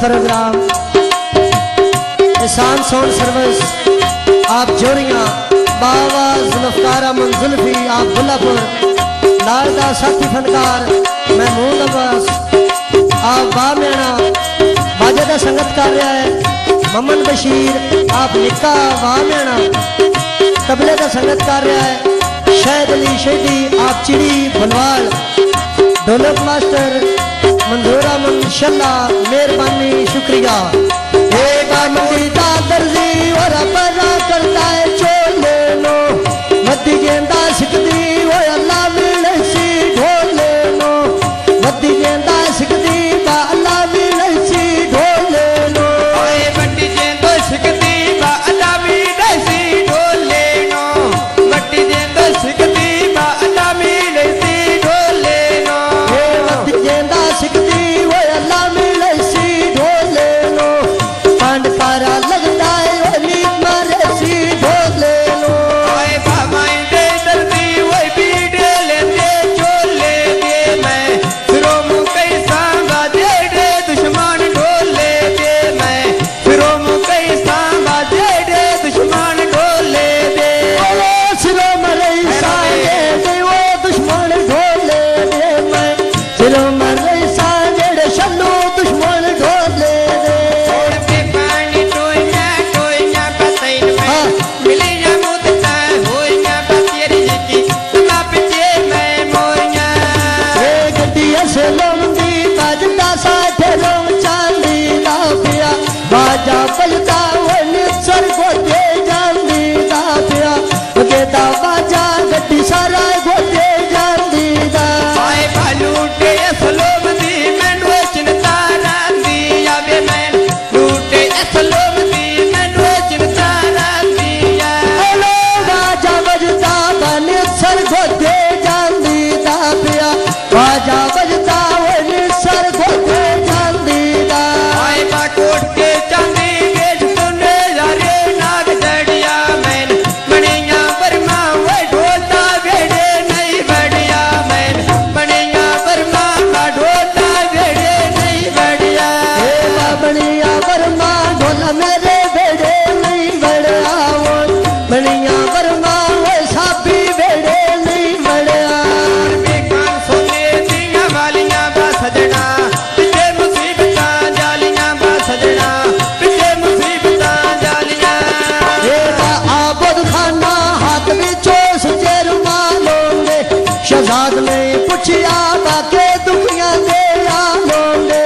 Programme एहसान sound service आप जोड़ियाँ बाबा जुल्फकार जुल्फी आप बुल्लापुर लालदा साथी फनकार महमूद अब्बास आप बामेना बाजे का संगत कर रहा है ममन बशीर आप निका बामेना तबले का संगत कर रहा है शहद अली शेदी आप चिड़ी भलवाल ढोलक मास्टर मंजूर अहमद शल्ला मेहरबानी शुक्रिया। दर्जी और अपना करता है चोले नो मद्दी गेंदा सिकदी वो अल्लाह मिलसी ढोले नो मद्दी गेंदा सिकदी बा अल्लाह मिलसी ढोले नो ओए मद्दी गेंदा सिकदी बा अल्लाह मिलसी ढोले नो मद्दी गेंदा सिकदी बा अल्लाह मिलसी ढोले नो मद्दी गेंदा सिकदी वो अल्लाह मिलसी ढोले नो पांड पारा लगता है वो नीत मारे सी ढोले नो ओए बामाई दे दर्दी ओए बीड़े लेते चोले दे मैं फिरो मुकई सांबा दे दे दुश्मन ढोले दे मैं फिरो मुकई सांबा दे दे दुश्मन ढोले दे सिरो मरई साजे दे वो दुश्मन ढोले दे मैं सिरो मरई साजे शल्लू दुश्मन ढोले दे छोड़ के पानी टोइया बतैन में मिली या मुदता होइया बतेरी की तमा पिछे मैं मोइया ये गड्डिया से लंबी बाजता साठे लोग चांदी दा पिया बाजा बजता वो निसर गोते जांदी दा पिया गेदा बाजा गड्डी सारा गोते जांदी दा आए बालूटे असलोम दी मैनू चिंता रांदी आवे मैं लूटे असलोम दी मैनू चिंता रांदी आ हेलो बाजा बजता बने सर गोते जांदी दा पिया बाजा बजता वो निसर गोते जांदी दा आए बाकोट के चांदी बेच तूने यारे नाग जड़िया मैन मणिया बरमा वो ढोलता भेड़े नहीं बढ़िया मैन मणिया बरमा का ढोलता भेड़े नहीं बढ़िया बनिया बरमा ढोला मेरे बेड़े नहीं बड़ा वो बनिया बरमा वो साबी बेड़े नहीं बड़ा बेकान सोने दिया वालियां बा सजना पिछे मुसीबतां जालियां बा सजना पिछे मुसीबतां जालियां आबद खाना हाथ में चोस रुमालोंगे शहजाद ने पूछा बाके दुखियां दे आलोंगे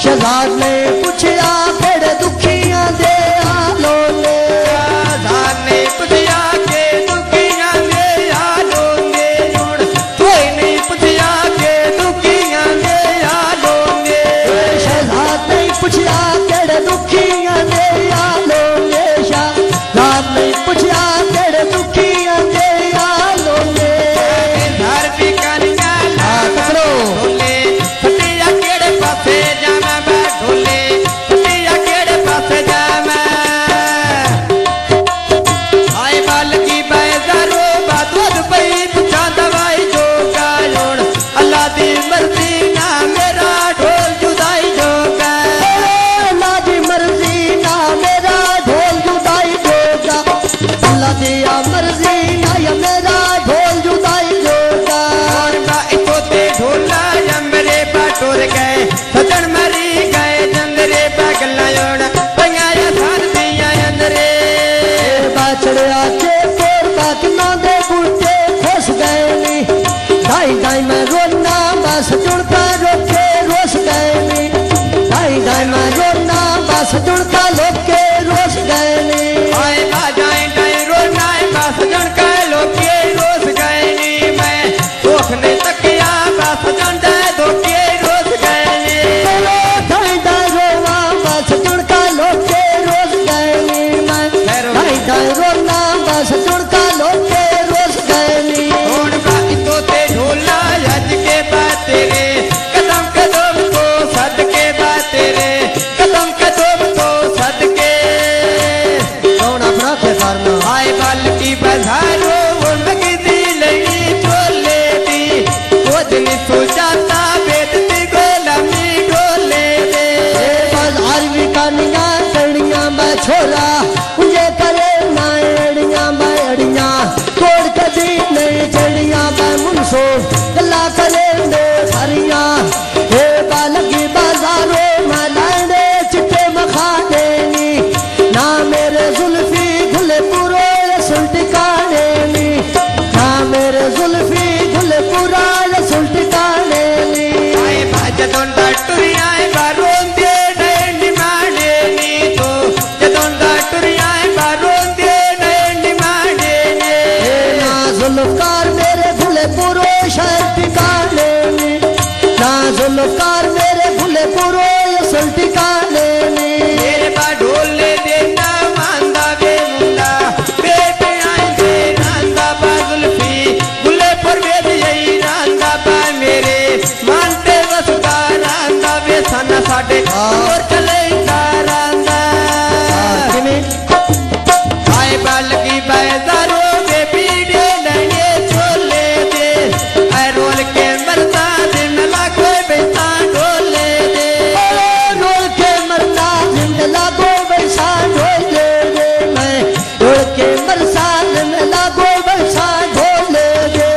शहजाद ने पूछा बड़े दुखियां दे आलोंगे आजाद ने पुछया के दुखियां दे आलोंगे हुण कोई नहीं पुछया के दुखियां दे आलोंगे शहजाद ने पूछा केड़े दुखियां दे आलोंगे शहजाद ने पूछा केड़े दुखियां दे आलोंगे घर भी करिया ला पकड़ो ढोले फटिया केड़े पासे जाना बा ढोले फटिया केड़े पासे जाना आए बाल की बैदारो बादवद पई तुझा दवाई जो गायोण अल्लाह दी मर्जी ना मेरा ढोल जुदाई जो गा अल्लाह दी मर्जी ना मेरा ढोल जुदाई जोगा अल्लाह दी मर्जी ना या मेरा ढोल जुदाई जोगा और बा इतो ते ढोला जमरे बाटोर गए सजन मरी गए जंदरे पगलायोण पंगाया सार दिया अंदरे बाचड़िया के पेड़ बाकना दे बूटे खुश गए नी ढाई ढाई में रोना बस जुड़ता रोके रोस गए नी ढाई ढाई में रोना बस जुड़ता लोके रोस गए नी आए बाजाएं डाई रोनाए बासजन का लोके रोस गए नी मैं सोखने तकिया बासजन दे धोके रोस गए नी ढाई ढाई रोवा बस जुड़ता लोके रोस गए नी मैं ढाई ढाई रोना बस जुड़ता लोके रोस गए नी होण बा इतो ते ढोला अज के बा तेरे कदम कदम को सद के बा तेरे कदम कदम को सद के कौन अपना के करना आए बाल की बधारो उनकी दी लगी ढोले दी खुद नहीं सोचाता बेदती गोलामी ढोले दे बस साडे और चले तारांदा किवें आए बालकी बाजारो के पीड़े नए चोले दे आए रोल के मरता दिन लागो बैठा ढोले दे रोल के मरना जिंद लागो बैसा ढोले दे मैं रोल के मरसा जिंद लागो बैसा ढोले दे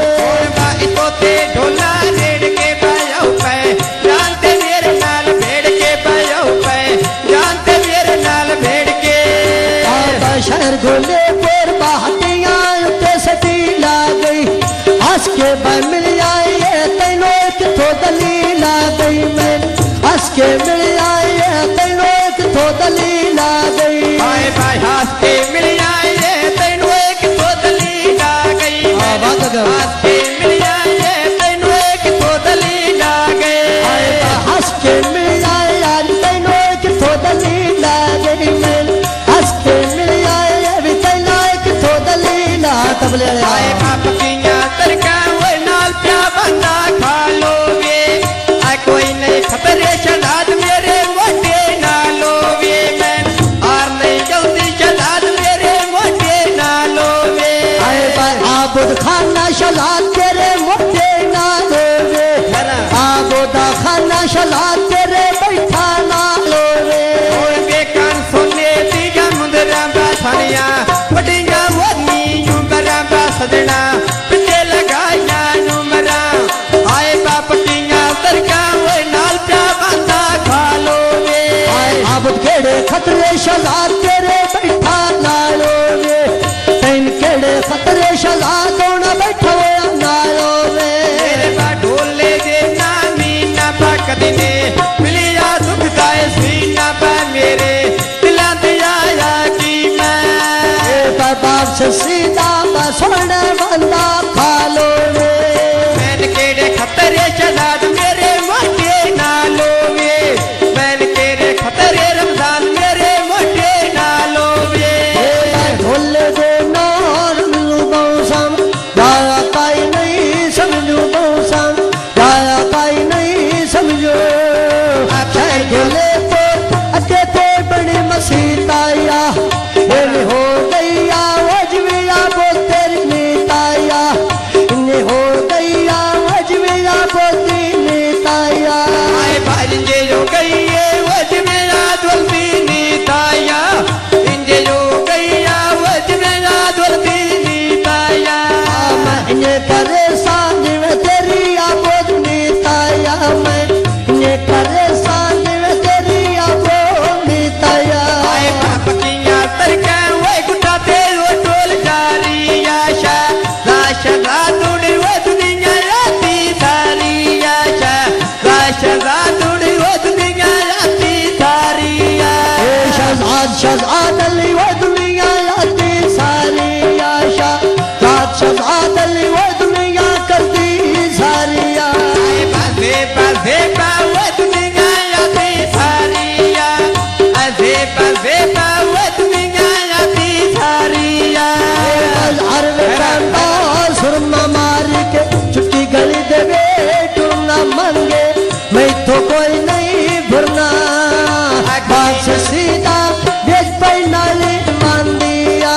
बाई तोते ढोला रेड़ के बायाऊ पे जानते मेरे नाल भेड़ के बायाऊ पे जानते मेरे नाल भेड़ के शहर गोले पर बाहटियां उते सटी ला गई हंस के मैं मिल आई तैनो किथों दलील आ गई मैं हंस के मिल आई तैनो किथों दलील आ गई बाय बाय हंस के मिल आई तैनो एक तो दलील आ गई बात कर हंस के मिल आई तैनो एक तो दलील आ गई हंस के मिल आई आज तैनो किथों दलील आ गई मैं हंस के मिल आई अभी तैनो किथों दलील आ तबले आए बाप किया तरका वो नाल प्या बंदा खा लोगे आए कोई नहीं खतरे शहजाद मेरे मोटे ना लोगे मैं हार नहीं जल्दी शहजाद मेरे मोटे ना लोगे आए भाई आबुद खाना शलाद तेरे मोटे ना लोगे आबुद खाना शलाद तेरे बैठा ना लोगे और बेकान सोने दीगा मुंदरा बाथनिया पटिंगा वनी यूंबरा बासदना पिटे लगाया यूंबरा आए बाप किया तरका वो नाल प्या बंदा खा लोगे आए आबुद केड़े खतरे शलाद तेरे बैठा ना लोगे तैन केड़े खतरे शलाद होना बैठा ना लोगे मेरे बा ढोले दे नामी ना कदने मिलिया दुखदाए सीना पा मेरे दिला दिया की मैं बाप से सीधा बसोने बंदा खा लोगे मैंने केड़े खतरे शहजाद मेरे मोटे ना लोगे मैंने केड़े खतरे रमजान मेरे मोटे ना लोगे ढोले दे नार मिलू मौसम जाया काई नहीं समझू मौसम जाया काई नहीं समझो शहर ढोले तो अके थे बड़ी मसीताया इन्हें हो गईया वजविया बोल तेरी नीताया इन्हें हो गईया वजविया बोल तेरी नीताया आए भाई जे जो गई है वज मेरा दुल्दी नीताया इंजे जो गईया वज मेरा दुल्दी नीताया मैं इन्हें करे सांझ में तेरी आबोद नीताया मैं इन्हें करे सांझ में तेरी आबोद नीताया आए बाप किया तरका वो गुटा पे वो टोल जारी आशा राशा रातुड़ी वो दुनिया राती सारी आशा राशा रातुड़ी वो दुनिया राती सारी शहजाद शहजाद अली वो दुनिया आती सारी आशा रात शहजाद अली वो दुनिया करती सारी आए बाजे बाजे वो दुनिया राती सारी आजे बाजे वो दुनिया राती सारी हर वेंदा सुरमा मार के छुट्टी गली देवे टूना मंगे मैं तो कोई नहीं भरना बात से सीधा बेच पाई नाली मान दिया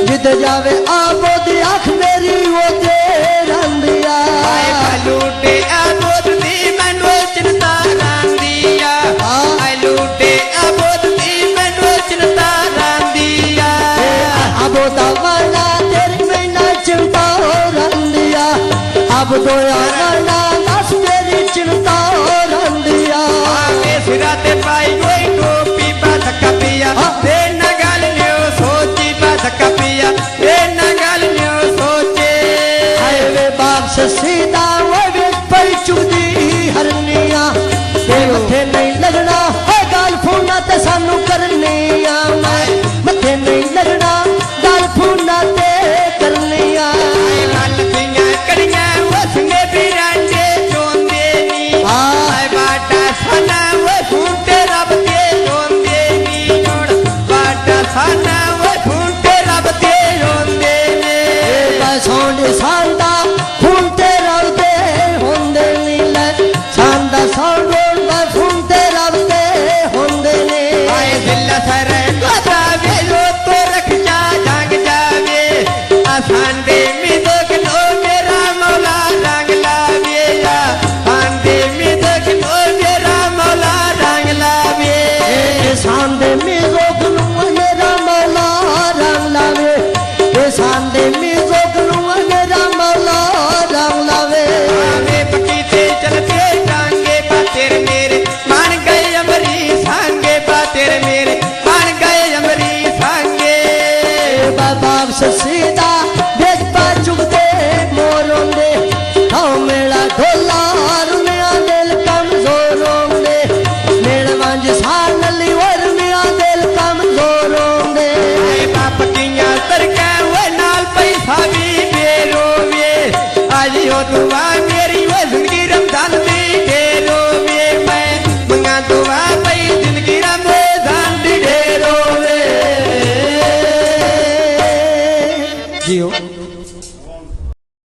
जिद जावे आबो दी आँख मेरी वो दे रंदिया आए लूटे आबोद दी मनो चिंता रांदिया आए लूटे आबोद दी मनो चिंता रांदिया आबो दा वाला तेरी में ना चिंता हो रंदिया अब तो याना दस तेरी चिंता हो रंदिया आगे सिराते पाई कोई टोपी बात कपिया रे नगल न्यो सोची बात कपिया रे नगल न्यो सोचे आए वे बाप से सीधा वो वे पई चुदी हरनिया ते मथे नहीं लगना है गाल फूना ते सानू करनिया मैं मथे नहीं लगना गाल फूना ते करनिया आए लाल पिया कड़िया वसने बिरा से